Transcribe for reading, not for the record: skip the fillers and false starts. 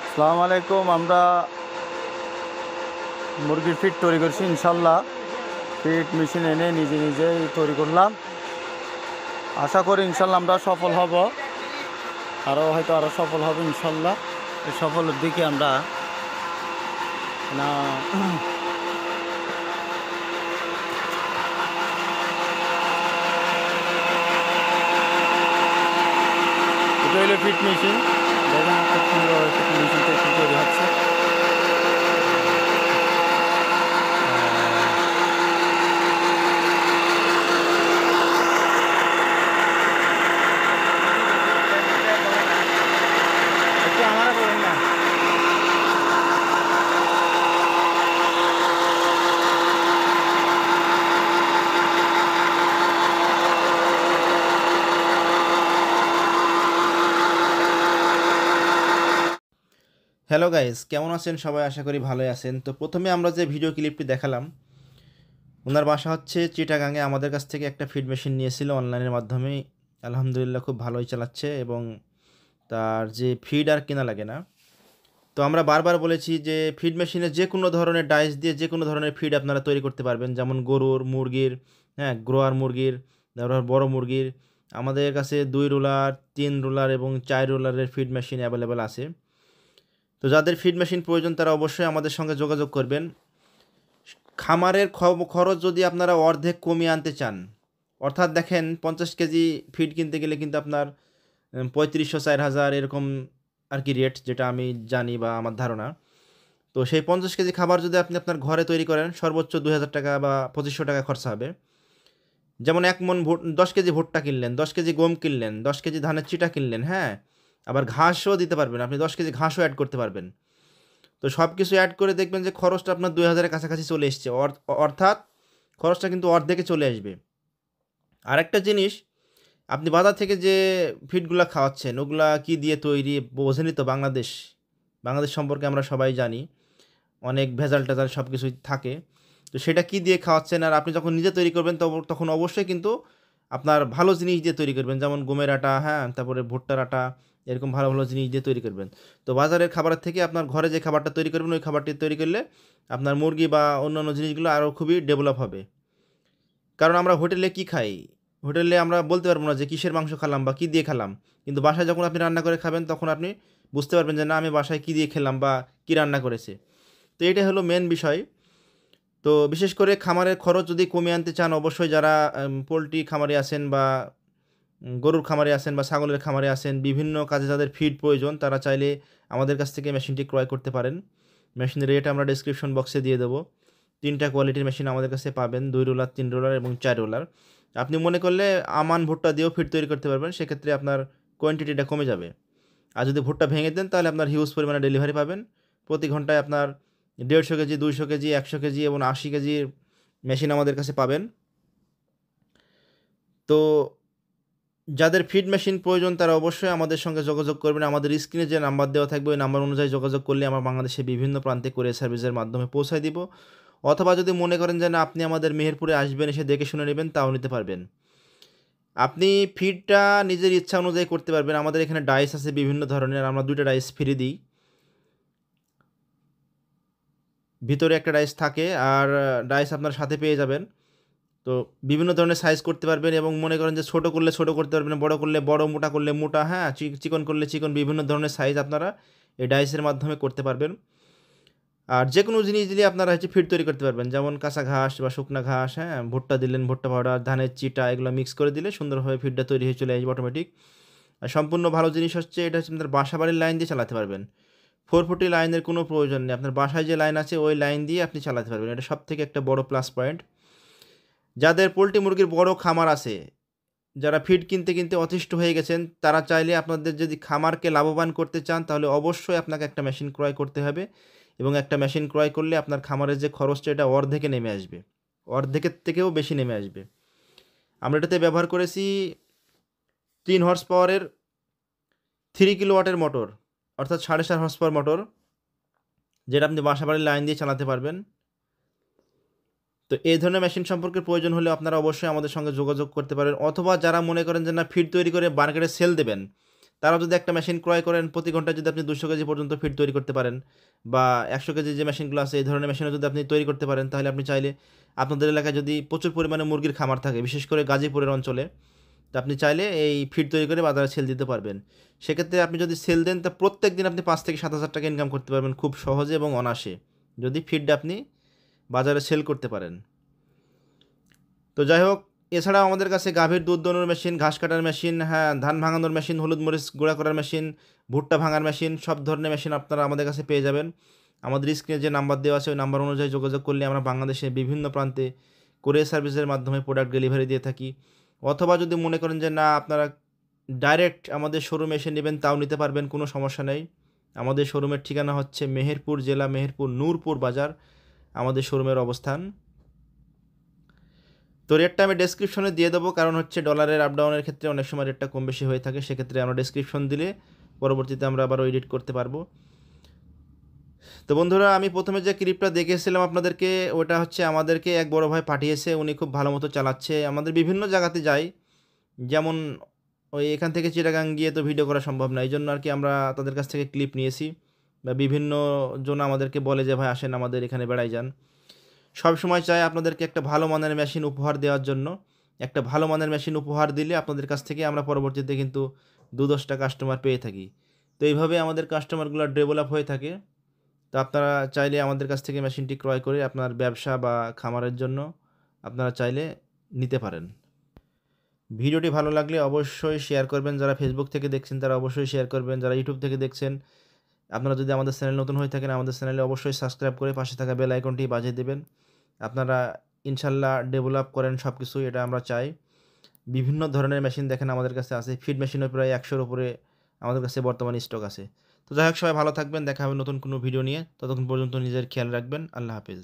আসসালামু আলাইকুম। আমরা মুরগির ফিড তৈরি করছি ইনশাল্লাহ। ফিড মেশিন এনে নিজে নিজেই তৈরি করলাম। আশা করি ইনশাল্লাহ আমরা সফল হব, আরও সফল হব ইনশাল্লাহ। এই সফলের দিকে আমরা না এটা হইলো ফিড মেশিন। দেখেন খুব সুন্দর ফিড মেশিনটা একটু তৈরি হচ্ছে। একটু আমারও বলুন না। হ্যালো গাইস, কেমন আছেন সবাই? আশা করি ভালোই আছেন। তো প্রথমে আমরা যে ভিডিও ক্লিপটি দেখালাম, ওনার বাসা হচ্ছে চিটাগাঙে। আমাদের কাছ থেকে একটা ফিড মেশিন নিয়েছিল অনলাইনের মাধ্যমে। আলহামদুলিল্লাহ খুব ভালোই চালাচ্ছে এবং তার যে ফিড আর কেনা লাগে না। তো আমরা বারবার বলেছি যে ফিড মেশিনে যে কোনো ধরনের ডাইস দিয়ে যে কোনো ধরনের ফিড আপনারা তৈরি করতে পারবেন, যেমন গরুর, মুরগির, হ্যাঁ, গ্রোয়ার মুরগির, তারপর বড় মুরগির। আমাদের কাছে 2 রোলার, 3 রোলার এবং 4 রোলারের ফিড মেশিন অ্যাভেলেবেল আছে। তো যাদের ফিড মেশিন প্রয়োজন তারা অবশ্যই আমাদের সঙ্গে যোগাযোগ করবেন। খামারের খরচ যদি আপনারা অর্ধেক কমিয়ে আনতে চান, অর্থাৎ দেখেন 50 কেজি ফিড কিনতে গেলে কিন্তু আপনার 3500 4000 এরকম আর কি রেট, যেটা আমি জানি বা আমার ধারণা। তো সেই 50 কেজি খাবার যদি আপনি আপনার ঘরে তৈরি করেন, সর্বোচ্চ 2000 টাকা বা 2500 টাকা খরচা হবে। যেমন 10 কেজি ভুট্টা কিনলেন, 10 কেজি গম কিনলেন, 10 কেজি ধানের চিটা কিনলেন, হ্যাঁ, আবার ঘাসও দিতে পারবেন, আপনি 10 কেজি ঘাসও অ্যাড করতে পারবেন। তো সব কিছু অ্যাড করে দেখবেন যে খরচটা আপনার 2000-এর কাছাকাছি চলে এসছে। অর্থাৎ খরচটা কিন্তু অর্ধেকে চলে আসবে। আরেকটা জিনিস, আপনি বাজার থেকে যে ফিডগুলা খাওয়াচ্ছেন ওগুলা কি দিয়ে তৈরি বোঝেনই তো। বাংলাদেশ সম্পর্কে আমরা সবাই জানি, অনেক ভেজাল-টেজাল সব কিছুই থাকে। তো সেটা কি দিয়ে খাওয়াচ্ছেন, আর আপনি যখন নিজে তৈরি করবেন তখন অবশ্যই কিন্তু আপনার ভালো জিনিস দিয়ে তৈরি করবেন। যেমন গমের আটা, হ্যাঁ, তারপরে ভুট্টার আটা, এরকম ভালো, ভালো জিনিস দিয়ে তৈরি করবেন। তো বাজারের খাবারের থেকে আপনার ঘরে যে খাবারটা তৈরি করবেন, ওই খাবারটি তৈরি করলে আপনার মুরগি বা অন্যান্য জিনিসগুলো আরও খুবই ডেভেলপ হবে। কারণ আমরা হোটেলে কি খাই? হোটেলে আমরা বলতে পারব না যে কিসের মাংস খেলাম বা কি দিয়ে খেলাম। কিন্তু বাসায় যখন আপনি রান্না করে খাবেন তখন আপনি বুঝতে পারবেন যে না, আমি বাসায় কি দিয়ে খেলাম বা কি রান্না করেছে। তো এটাই হলো মেন বিষয়। তো বিশেষ করে খামারের খরচ যদি কমিয়ে আনতে চান, অবশ্যই যারা পোল্ট্রি খামারে আছেন বা গরুর খামারে আছেন বা ছাগলের খামারে আছেন, বিভিন্ন কাজে যাদের ফিড প্রয়োজন, তারা চাইলে আমাদের কাছ থেকে মেশিনটি ক্রয় করতে পারেন। মেশিনের রেট আমরা ডেসক্রিপশন বক্সে দিয়ে দেবো। 3টা কোয়ালিটির মেশিন আমাদের কাছে পাবেন, 2 রোলার, 3 রোলার এবং 4 রোলার। আপনি মনে করলে আমান ভুট্টা দিয়েও ফিড তৈরি করতে পারবেন, সেক্ষেত্রে আপনার কোয়ান্টিটিটা কমে যাবে। আর যদি ভুট্টা ভেঙে দেন তাহলে আপনার হিউজ পরিমাণে ডেলিভারি পাবেন। প্রতি ঘন্টায় আপনার 150 কেজি, 200 কেজি, 100 কেজি এবং 80 কেজির মেশিন আমাদের কাছে পাবেন। তো যাদের ফিড মেশিন প্রয়োজন তারা অবশ্যই আমাদের সঙ্গে যোগাযোগ করবেন। আমাদের স্ক্রিনে যে নাম্বার দেওয়া থাকবে ওই নাম্বার অনুযায়ী যোগাযোগ করলে আমরা বাংলাদেশের বিভিন্ন প্রান্তে কুরিয়ার সার্ভিসের মাধ্যমে পৌঁছায় দিব। অথবা যদি মনে করেন যে না, আপনি আমাদের মেহেরপুরে আসবেন, এসে দেখে শুনে নেবেন, তাও নিতে পারবেন। আপনি ফিডটা নিজের ইচ্ছা অনুযায়ী করতে পারবেন। আমাদের এখানে ডাইস আছে বিভিন্ন ধরনের, আমরা 2টা ডাইস ফ্রি দিই। ভিতরে একটা ডাইস থাকে আর ডাইস আপনার সাথে পেয়ে যাবেন। তো বিভিন্ন ধরনের সাইজ করতে পারবেন এবং মনে করেন যে ছোট করলে ছোট করতে পারবেন, বড় করলে বড়, মোটা করলে মোটা, হ্যাঁ, চিকন করলে চিকন, বিভিন্ন ধরনের সাইজ আপনারা এই ডাইসের মাধ্যমে করতে পারবেন। আর যে কোনো জিনিস দিলে আপনারা হচ্ছে ফিড তৈরি করতে পারবেন, যেমন কাঁচা ঘাস বা শুকনা ঘাস, হ্যাঁ, ভুট্টা দিলেন, ভুট্টা পাউডার, ধানের চিটা, এগুলো মিক্স করে দিলে সুন্দরভাবে ফিডটা তৈরি হয়ে চলে আসবে অটোমেটিক। আর সম্পূর্ণ ভালো জিনিস হচ্ছে এটা হচ্ছে আপনার বাসা বাড়ির লাইন দিয়ে চালাতে পারবেন। 440 লাইনের কোনো প্রয়োজন নেই, আপনার বাসায় যে লাইন আছে ওই লাইন দিয়ে আপনি চালাতে পারবেন। এটা সবথেকে একটা বড় প্লাস পয়েন্ট। যাদের পোল্ট্রি মুরগির বড় খামার আছে, যারা ফিড কিনতে কিনতে অতিষ্ঠ হয়ে গেছেন, তারা চাইলে আপনাদের যদি খামারকে লাভবান করতে চান তাহলে অবশ্যই আপনাকে একটা মেশিন ক্রয় করতে হবে। এবং একটা মেশিন ক্রয় করলে আপনার খামারের যে খরচটা এটা অর্ধেকে নেমে আসবে, অর্ধেকের থেকেও বেশি নেমে আসবে। আমরা এটাতে ব্যবহার করেছি 3 হর্স পাওয়ারের 3 কিলোওয়াটের মোটর, অর্থাৎ 4.5 হর্স পাওয়ার মোটর, যেটা আপনি বাসা বাড়ির লাইন দিয়ে চালাতে পারবেন। তো এই ধরনের মেশিন সম্পর্কে প্রয়োজন হলে আপনারা অবশ্যই আমাদের সঙ্গে যোগাযোগ করতে পারেন। অথবা যারা মনে করেন যে না, ফিড তৈরি করে মার্কেটে সেল দেবেন, তারা যদি একটা মেশিন ক্রয় করেন, প্রতি ঘন্টায় যদি আপনি 200 কেজি পর্যন্ত ফিড তৈরি করতে পারেন, বা 100 কেজি যে মেশিনগুলো আছে এই ধরনের মেশিনও যদি আপনি তৈরি করতে পারেন, তাহলে আপনি চাইলে আপনাদের এলাকায় যদি প্রচুর পরিমাণে মুরগির খামার থাকে, বিশেষ করে গাজীপুরের অঞ্চলে, তো আপনি চাইলে এই ফিড তৈরি করে বাজারে সেল দিতে পারবেন। সেক্ষেত্রে আপনি যদি সেল দেন, তা প্রত্যেক দিন আপনি 5 থেকে 7 হাজার টাকা ইনকাম করতে পারবেন খুব সহজে এবং অনায়াসে, যদি ফিডটা আপনি বাজারে সেল করতে পারেন। তো যাই হোক, এছাড়াও আমাদের কাছে গাভীর দুধ দোনোর মেশিন, ঘাস কাটার মেশিন, হ্যাঁ, ধান ভাঙানোর মেশিন, হলুদ মরিচ গুঁড়া করার মেশিন, ভুট্টা ভাঙার মেশিন, সব ধরনের মেশিন আপনারা আমাদের কাছে পেয়ে যাবেন। আমাদের স্ক্রিনে যে নাম্বার দেওয়া আছে ওই নাম্বার অনুযায়ী যোগাযোগ করলে আমরা বাংলাদেশের বিভিন্ন প্রান্তে কুরিয়ার সার্ভিসের মাধ্যমে প্রোডাক্ট ডেলিভারি দিয়ে থাকি। অথবা যদি মনে করেন যে না, আপনারা ডাইরেক্ট আমাদের শোরুমে এসে নেবেন, তাও নিতে পারবেন, কোনো সমস্যা নেই। আমাদের শোরুমের ঠিকানা হচ্ছে মেহেরপুর জেলা, মেহেরপুর নূরপুর বাজার আমাদের শোরুমের অবস্থান। তো রেটটা আমি ডেসক্রিপশনে দিয়ে দেবো, কারণ হচ্ছে ডলারের আপ ডাউনের ক্ষেত্রে অনেক সময় রেটটা কম বেশি হয়ে থাকে, সেক্ষেত্রে আমরা ডেসক্রিপশন দিলে পরবর্তীতে আমরা আবারও এডিট করতে পারবো। তো বন্ধুরা, আমি প্রথমে যে ক্লিপটা দেখেছিলাম আপনাদেরকে, ওটা হচ্ছে আমাদেরকে এক বড় ভাই পাঠিয়েছে, উনি খুব ভালো মতো চালাচ্ছে। আমাদের বিভিন্ন জায়গাতে যাই, যেমন ওই এখান থেকে চিটাগাং গিয়ে তো ভিডিও করা সম্ভব না, এই জন্য আর কি আমরা তাদের কাছ থেকে ক্লিপ নিয়েছি, বা বিভিন্ন জন আমাদেরকে বলে যে ভাই আসেন আমাদের এখানে বেড়াই যান। সব সময় চাই আপনাদেরকে একটা ভালো মানের মেশিন উপহার দেওয়ার জন্য। একটা ভালো মানের মেশিন উপহার দিলে আপনাদের কাছ থেকে আমরা পরবর্তীতে কিন্তু 2-10টা কাস্টমার পেয়ে থাকি। তো এইভাবে আমাদের কাস্টমারগুলো ডেভেলপ হয়ে থাকে। তো আপনারা চাইলে আমাদের কাছ থেকে মেশিনটি ক্রয় করে আপনার ব্যবসা বা খামারের জন্য আপনারা চাইলে নিতে পারেন। ভিডিওটি ভালো লাগলে অবশ্যই শেয়ার করবেন, যারা ফেসবুক থেকে দেখছেন তারা অবশ্যই শেয়ার করবেন, যারা ইউটিউব থেকে দেখছেন আপনারা যদি আমাদের চ্যানেল নতুন হয়ে থাকেন, আমাদের চ্যানেলে অবশ্যই সাবস্ক্রাইব করে পাশে থাকা বেল আইকনটি বাজিয়ে দেবেন। আপনারা ইনশাল্লাহ ডেভেলপ করেন সব কিছু, এটা আমরা চাই। বিভিন্ন ধরনের মেশিন দেখেন আমাদের কাছে আছে, ফিড মেশিনও প্রায় 100-র উপরে আমাদের কাছে বর্তমানে স্টক আছে। তো যাই হোক, সবাই ভালো থাকবেন, দেখা হবে নতুন কোনো ভিডিও নিয়ে। ততক্ষণ পর্যন্ত নিজের খেয়াল রাখবেন। আল্লাহ হাফেজ।